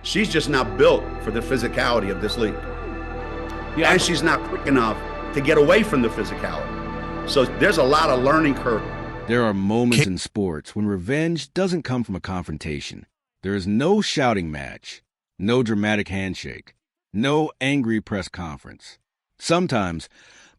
She's just not built for the physicality of this league. Yeah, and she's not quick enough to get away from the physicality. So there's a lot of learning curve. There are moments in sports when revenge doesn't come from a confrontation. There is no shouting match, no dramatic handshake, no angry press conference. Sometimes,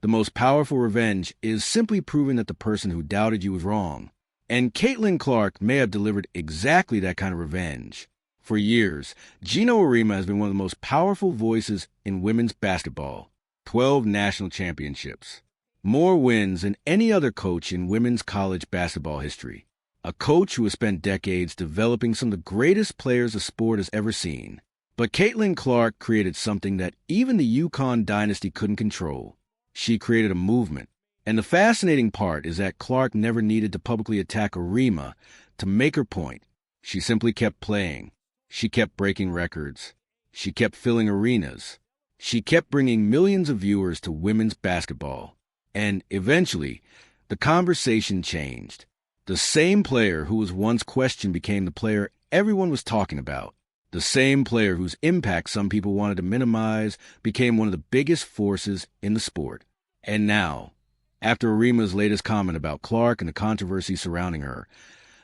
the most powerful revenge is simply proving that the person who doubted you was wrong. And Caitlin Clark may have delivered exactly that kind of revenge. For years, Geno Auriemma has been one of the most powerful voices in women's basketball. 12 national championships. More wins than any other coach in women's college basketball history. A coach who has spent decades developing some of the greatest players the sport has ever seen. But Caitlin Clark created something that even the UConn dynasty couldn't control. She created a movement. And the fascinating part is that Clark never needed to publicly attack Auriemma to make her point. She simply kept playing. She kept breaking records. She kept filling arenas. She kept bringing millions of viewers to women's basketball. And eventually, the conversation changed. The same player who was once questioned became the player everyone was talking about. The same player whose impact some people wanted to minimize became one of the biggest forces in the sport. And now, after Auriemma's latest comment about Clark and the controversy surrounding her,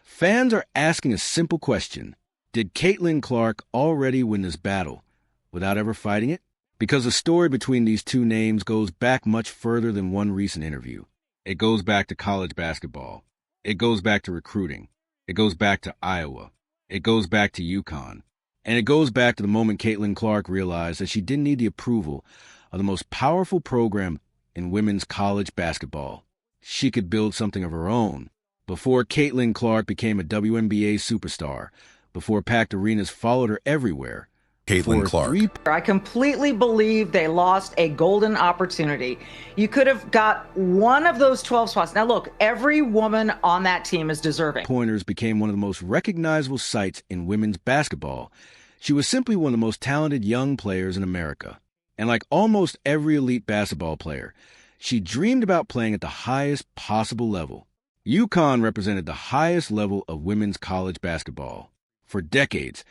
fans are asking a simple question. Did Caitlin Clark already win this battle without ever fighting it? Because the story between these two names goes back much further than one recent interview. It goes back to college basketball. It goes back to recruiting. It goes back to Iowa. It goes back to UConn. And it goes back to the moment Caitlin Clark realized that she didn't need the approval of the most powerful program in women's college basketball. She could build something of her own. Before Caitlin Clark became a WNBA superstar, before packed arenas followed her everywhere. Caitlin Clark. I completely believe they lost a golden opportunity. You could have got one of those 12 spots. Now look, every woman on that team is deserving. Pointers became one of the most recognizable sights in women's basketball. She was simply one of the most talented young players in America. And like almost every elite basketball player, she dreamed about playing at the highest possible level. UConn represented the highest level of women's college basketball. For decades,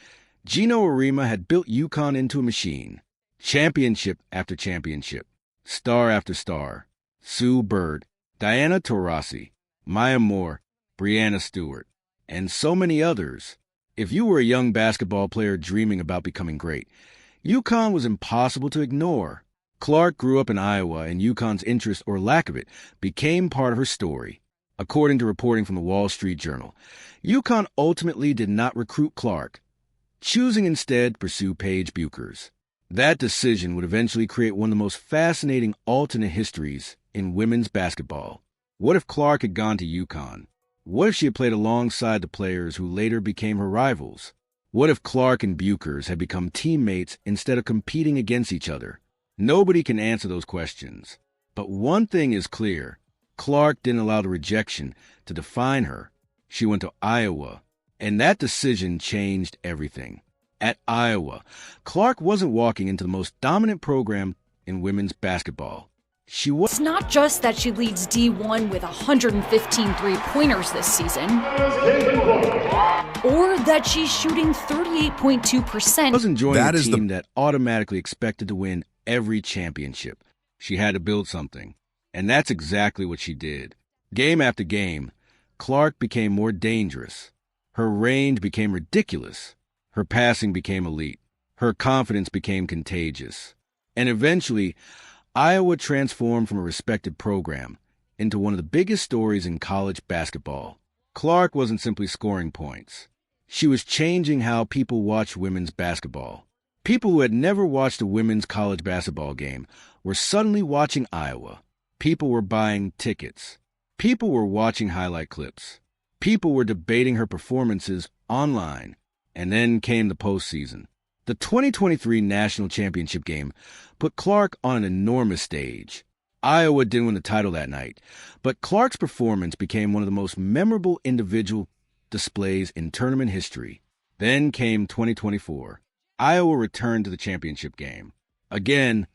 Geno Auriemma had built UConn into a machine. Championship after championship, star after star. Sue Bird, Diana Taurasi, Maya Moore, Breanna Stewart, and so many others. If you were a young basketball player dreaming about becoming great, UConn was impossible to ignore. Clark grew up in Iowa, and UConn's interest or lack of it became part of her story. According to reporting from the Wall Street Journal, UConn ultimately did not recruit Clark, choosing instead to pursue Paige Bueckers. That decision would eventually create one of the most fascinating alternate histories in women's basketball. What if Clark had gone to UConn? What if she had played alongside the players who later became her rivals? What if Clark and Bueckers had become teammates instead of competing against each other? Nobody can answer those questions. But one thing is clear. Clark didn't allow the rejection to define her. She went to Iowa, and that decision changed everything. At Iowa, Clark wasn't walking into the most dominant program in women's basketball. It's not just that she leads D1 with 115 three-pointers this season, or that she's shooting 38.2%. She wasn't joining a team that automatically expected to win every championship. She had to build something, and that's exactly what she did. Game after game, Clark became more dangerous. Her range became ridiculous. Her passing became elite. Her confidence became contagious. And eventually, Iowa transformed from a respected program into one of the biggest stories in college basketball. Clark wasn't simply scoring points. She was changing how people watch women's basketball. People who had never watched a women's college basketball game were suddenly watching Iowa. People were buying tickets. People were watching highlight clips. People were debating her performances online. And then came the postseason. The 2023 National Championship game put Clark on an enormous stage. Iowa didn't win the title that night, but Clark's performance became one of the most memorable individual displays in tournament history. Then came 2024. Iowa returned to the championship game. Again,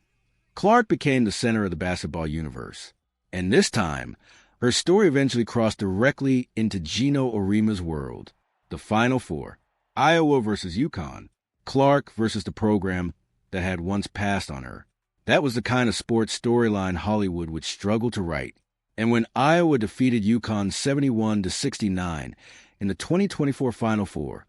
Clark became the center of the basketball universe. And this time, her story eventually crossed directly into Geno Auriemma's world. The Final Four. Iowa versus UConn. Clark versus the program that had once passed on her. That was the kind of sports storyline Hollywood would struggle to write. And when Iowa defeated UConn 71-69 in the 2024 Final Four,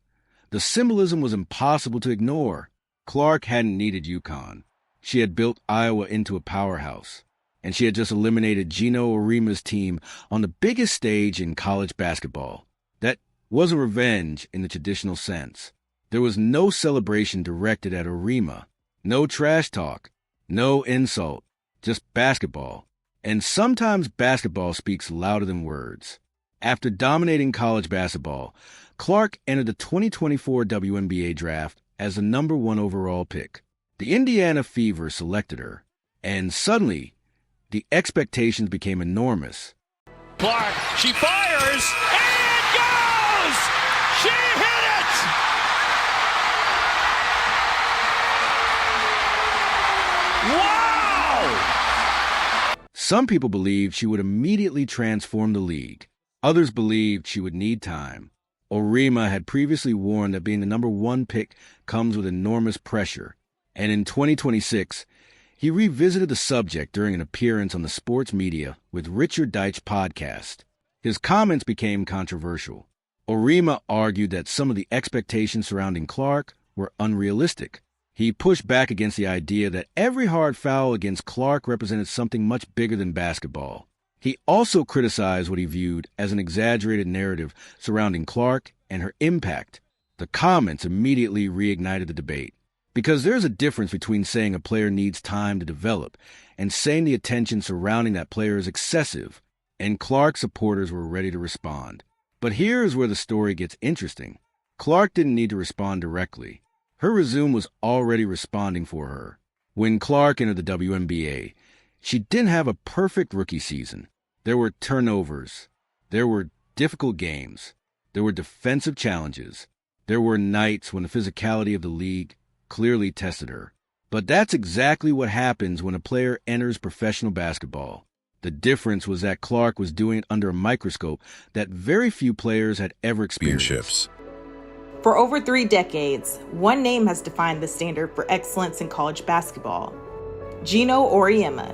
the symbolism was impossible to ignore. Clark hadn't needed UConn. She had built Iowa into a powerhouse, and she had just eliminated Geno Auriemma's team on the biggest stage in college basketball. That wasn't revenge in the traditional sense. There was no celebration directed at Auriemma, no trash talk, no insult, just basketball. And sometimes basketball speaks louder than words. After dominating college basketball, Clark entered the 2024 WNBA draft as the number 1 overall pick. The Indiana Fever selected her, and suddenly, the expectations became enormous. Clark, she fires, and it goes! She hit it! Wow! Some people believed she would immediately transform the league. Others believed she would need time. Auriemma had previously warned that being the number 1 pick comes with enormous pressure, and in 2026, he revisited the subject during an appearance on the sports media with Richard Deitch podcast. His comments became controversial. Auriemma argued that some of the expectations surrounding Clark were unrealistic. He pushed back against the idea that every hard foul against Clark represented something much bigger than basketball. He also criticized what he viewed as an exaggerated narrative surrounding Clark and her impact. The comments immediately reignited the debate, because there's a difference between saying a player needs time to develop and saying the attention surrounding that player is excessive, and Clark supporters were ready to respond. But here's where the story gets interesting. Clark didn't need to respond directly. Her resume was already responding for her. When Clark entered the WNBA, she didn't have a perfect rookie season. There were turnovers. There were difficult games. There were defensive challenges. There were nights when the physicality of the league clearly tested her. But that's exactly what happens when a player enters professional basketball. The difference was that Clark was doing it under a microscope that very few players had ever experienced. For over 3 decades, one name has defined the standard for excellence in college basketball: Geno Auriemma.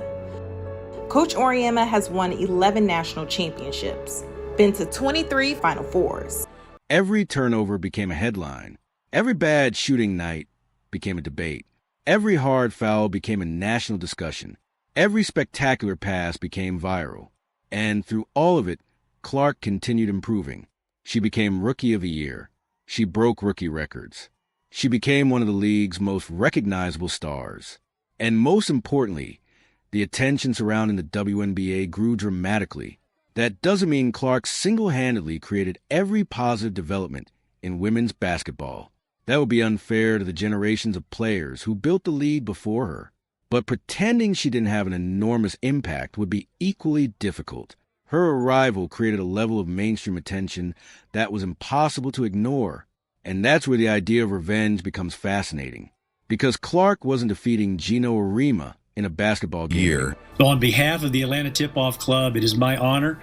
Coach Auriemma has won 11 national championships, been to 23 Final Fours. Every turnover became a headline. Every bad shooting night became a debate. Every hard foul became a national discussion. Every spectacular pass became viral. And through all of it, Clark continued improving. She became Rookie of the Year. She broke rookie records. She became one of the league's most recognizable stars. And most importantly, the attention surrounding the WNBA grew dramatically. That doesn't mean Clark single-handedly created every positive development in women's basketball. That would be unfair to the generations of players who built the league before her. But pretending she didn't have an enormous impact would be equally difficult. Her arrival created a level of mainstream attention that was impossible to ignore. And that's where the idea of revenge becomes fascinating. Because Clark wasn't defeating Geno Auriemma in a basketball game. So on behalf of the Atlanta Tip-Off Club, it is my honor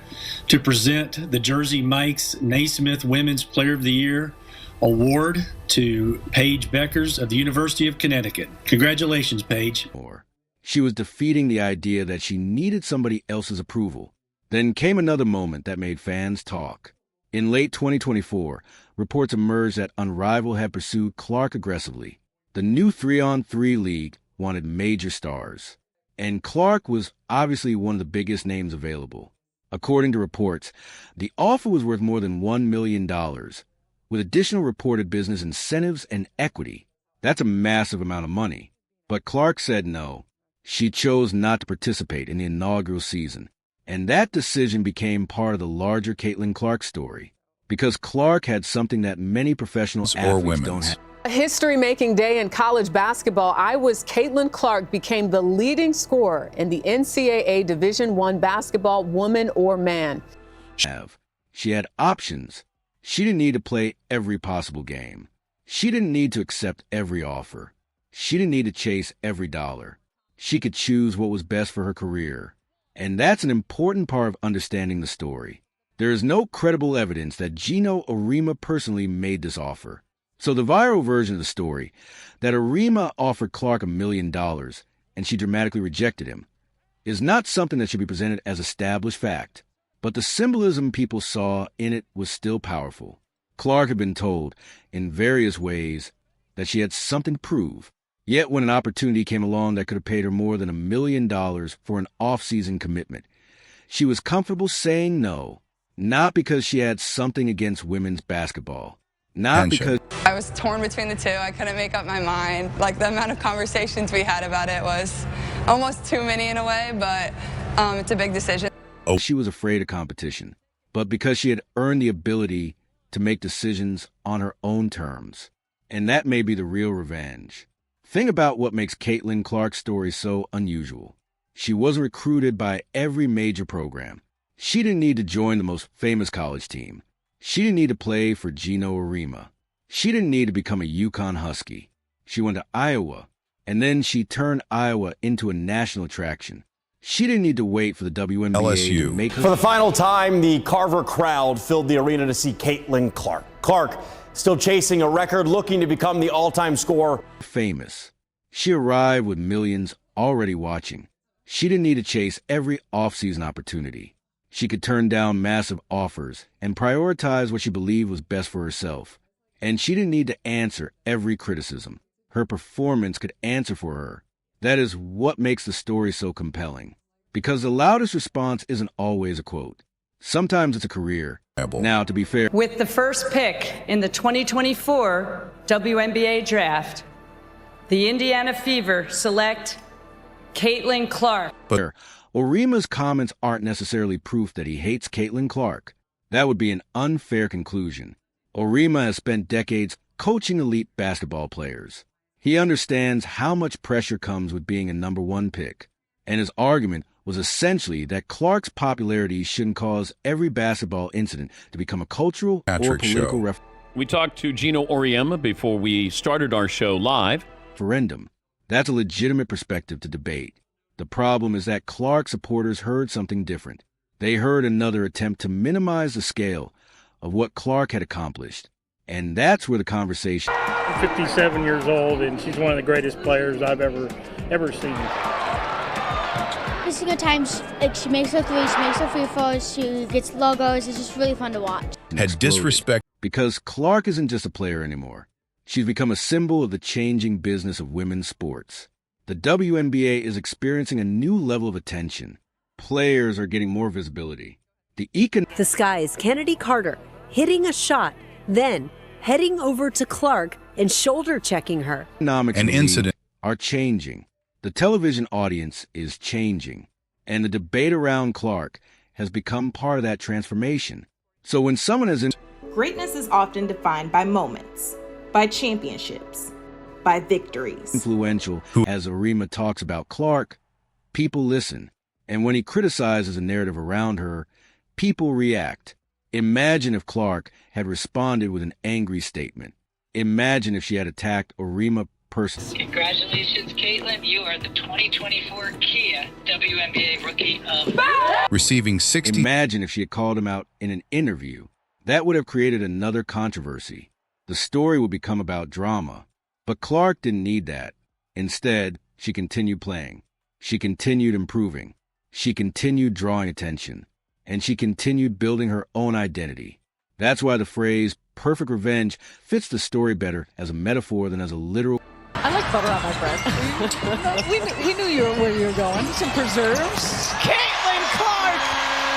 to present the Jersey Mike's Naismith Women's Player of the Year award to Paige Beckers of the University of Connecticut. Congratulations, Paige. She was defeating the idea that she needed somebody else's approval. Then came another moment that made fans talk. In late 2024, reports emerged that Unrivaled had pursued Clark aggressively. The new 3-on-3 league wanted major stars, and Clark was obviously one of the biggest names available. According to reports, the offer was worth more than $1 million, with additional reported business incentives and equity. That's a massive amount of money. But Clark said no. She chose not to participate in the inaugural season, and that decision became part of the larger Caitlin Clark story, because Clark had something that many professional athletes don't have. A history-making day in college basketball. Iowa's Caitlin Clark became the leading scorer in the NCAA Division I basketball, woman or man. She had options. She didn't need to play every possible game. She didn't need to accept every offer. She didn't need to chase every dollar. She could choose what was best for her career. And that's an important part of understanding the story. There is no credible evidence that Geno Auriemma personally made this offer. So the viral version of the story, that Auriemma offered Clark $1 million and she dramatically rejected him, is not something that should be presented as established fact. But the symbolism people saw in it was still powerful. Clark had been told, in various ways, that she had something to prove. Yet when an opportunity came along that could have paid her more than $1 million for an off-season commitment, she was comfortable saying no, not because she had something against women's basketball. Not because I was torn between the two. I couldn't make up my mind. Like, the amount of conversations we had about it was almost too many in a way, but it's a big decision. She was afraid of competition, but because she had earned the ability to make decisions on her own terms. And that may be the real revenge. Think about what makes Caitlin Clark's story so unusual. She wasn't recruited by every major program. She didn't need to join the most famous college team. She didn't need to play for Geno Auriemma. She didn't need to become a UConn Husky. She went to Iowa, and then she turned Iowa into a national attraction. She didn't need to wait for the WNBA to make her... For the final time, the Carver crowd filled the arena to see Caitlin Clark. Clark still chasing a record, looking to become the all-time scorer. Famous. She arrived with millions already watching. She didn't need to chase every off-season opportunity. She could turn down massive offers and prioritize what she believed was best for herself. And she didn't need to answer every criticism. Her performance could answer for her. That is what makes the story so compelling. Because the loudest response isn't always a quote. Sometimes it's a career. Now, to be fair, with the first pick in the 2024 WNBA draft, the Indiana Fever select Caitlin Clark. But Auriemma's comments aren't necessarily proof that he hates Caitlin Clark. That would be an unfair conclusion. Auriemma has spent decades coaching elite basketball players. He understands how much pressure comes with being a number one pick. And his argument was essentially that Clark's popularity shouldn't cause every basketball incident to become a cultural or political referendum. We talked to Geno Auriemma before we started our show live. That's a legitimate perspective to debate. The problem is that Clark supporters heard something different. They heard another attempt to minimize the scale of what Clark had accomplished. And that's where the conversation... I'm 57 years old, and she's one of the greatest players I've ever seen. Every single time she makes her three, she makes her free throws, she gets logos. It's just really fun to watch. Had disrespect. Because Clark isn't just a player anymore. She's become a symbol of the changing business of women's sports. The WNBA is experiencing a new level of attention. Players are getting more visibility. The Sky's Kennedy Carter hitting a shot, then heading over to Clark and shoulder checking her. Economics and incident are changing. The television audience is changing. And the debate around Clark has become part of that transformation. So when someone is in... Greatness is often defined by moments, by championships, by victories. Influential, as Auriemma talks about Clark, people listen. And when he criticizes a narrative around her, people react. Imagine if Clark had responded with an angry statement. Imagine if she had attacked Auriemma personally. Congratulations, Caitlin. You are the 2024 Kia WNBA Rookie of... Receiving 60... Imagine if she had called him out in an interview. That would have created another controversy. The story would become about drama. But Clark didn't need that. Instead, she continued playing. She continued improving. She continued drawing attention. And she continued building her own identity. That's why the phrase perfect revenge fits the story better as a metaphor than as a literal... I like butter on my bread. we knew where you were going. Some preserves. Caitlin Clark,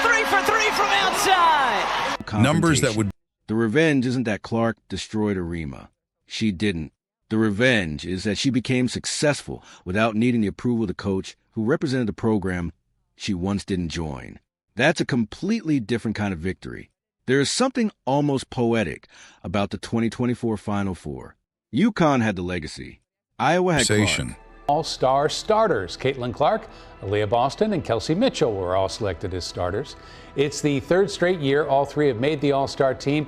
3 for 3 from outside. Numbers that would... The revenge isn't that Clark destroyed Auriemma. She didn't. The revenge is that she became successful without needing the approval of the coach who represented the program she once didn't join. That's a completely different kind of victory. There is something almost poetic about the 2024 Final Four. UConn had the legacy. Iowa had Clark. All-star starters. Caitlin Clark, Aaliyah Boston, and Kelsey Mitchell were all selected as starters. It's the third straight year all three have made the all-star team.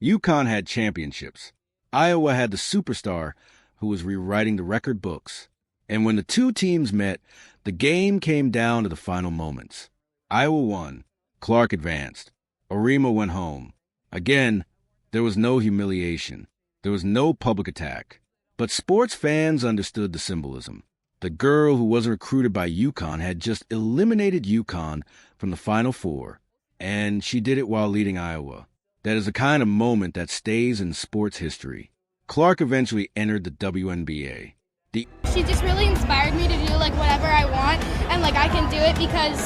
UConn had championships. Iowa had the superstar who was rewriting the record books. And when the two teams met, the game came down to the final moments. Iowa won. Clark advanced. Auriemma went home. Again, there was no humiliation. There was no public attack. But sports fans understood the symbolism. The girl who was recruited by UConn had just eliminated UConn from the Final Four, and she did it while leading Iowa. That is the kind of moment that stays in sports history. Clark eventually entered the WNBA. She just really inspired me to do like whatever I want, and like I can do it because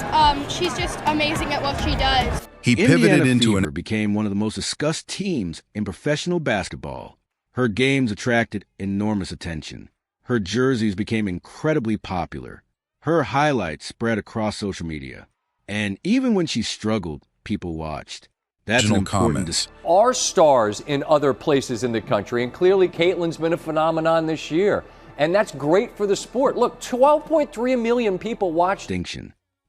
she's just amazing at what she does. He pivoted into became one of the most discussed teams in professional basketball. Her games attracted enormous attention. Her jerseys became incredibly popular. Her highlights spread across social media. And even when she struggled, people watched. That's an important Are stars in other places in the country, and clearly Caitlin's been a phenomenon this year. And that's great for the sport. Look, 12.3 million people watched.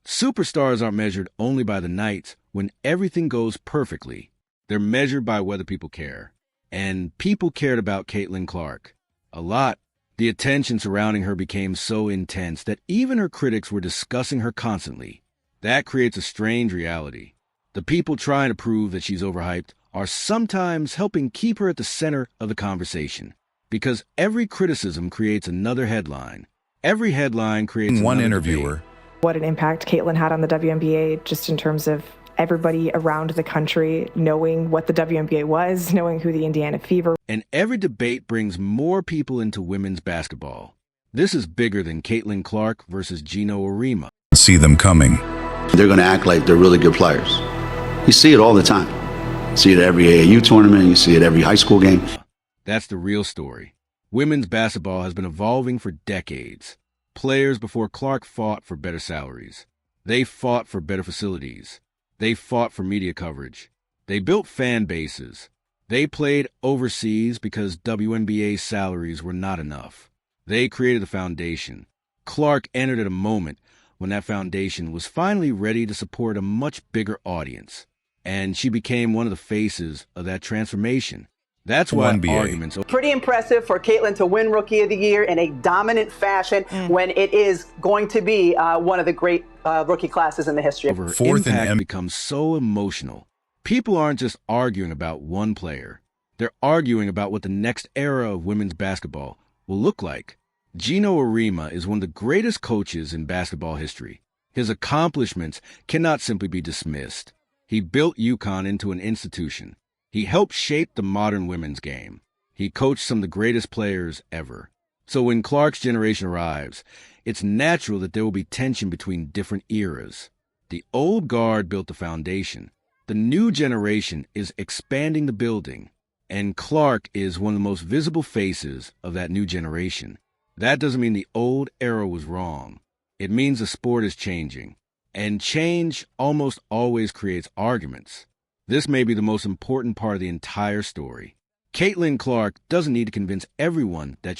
Superstars aren't measured only by the nights when everything goes perfectly. They're measured by whether people care. And people cared about Caitlin Clark. A lot. The attention surrounding her became so intense that even her critics were discussing her constantly. That creates a strange reality. The people trying to prove that she's overhyped are sometimes helping keep her at the center of the conversation. Because every criticism creates another headline. Every headline creates one interviewer. Debate. What an impact Caitlin had on the WNBA, just in terms of everybody around the country knowing what the WNBA was, knowing who the Indiana Fever. And every debate brings more people into women's basketball. This is bigger than Caitlin Clark versus Geno Auriemma. See them coming. They're going to act like they're really good players. You see it all the time. You see it at every AAU tournament. You see it every high school game. That's the real story. Women's basketball has been evolving for decades. Players before Clark fought for better salaries. They fought for better facilities. They fought for media coverage. They built fan bases. They played overseas because WNBA salaries were not enough. They created the foundation. Clark entered at a moment when that foundation was finally ready to support a much bigger audience. And she became one of the faces of that transformation. That's why arguments. Pretty impressive for Caitlin to win Rookie of the Year in a dominant fashion when it is going to be one of the great rookie classes in the history. Her impact becomes so emotional. People aren't just arguing about one player. They're arguing about what the next era of women's basketball will look like. Geno Auriemma is one of the greatest coaches in basketball history. His accomplishments cannot simply be dismissed. He built UConn into an institution. He helped shape the modern women's game. He coached some of the greatest players ever. So when Clark's generation arrives, it's natural that there will be tension between different eras. The old guard built the foundation. The new generation is expanding the building. And Clark is one of the most visible faces of that new generation. That doesn't mean the old era was wrong. It means the sport is changing. And change almost always creates arguments. This may be the most important part of the entire story. Caitlin Clark doesn't need to convince everyone that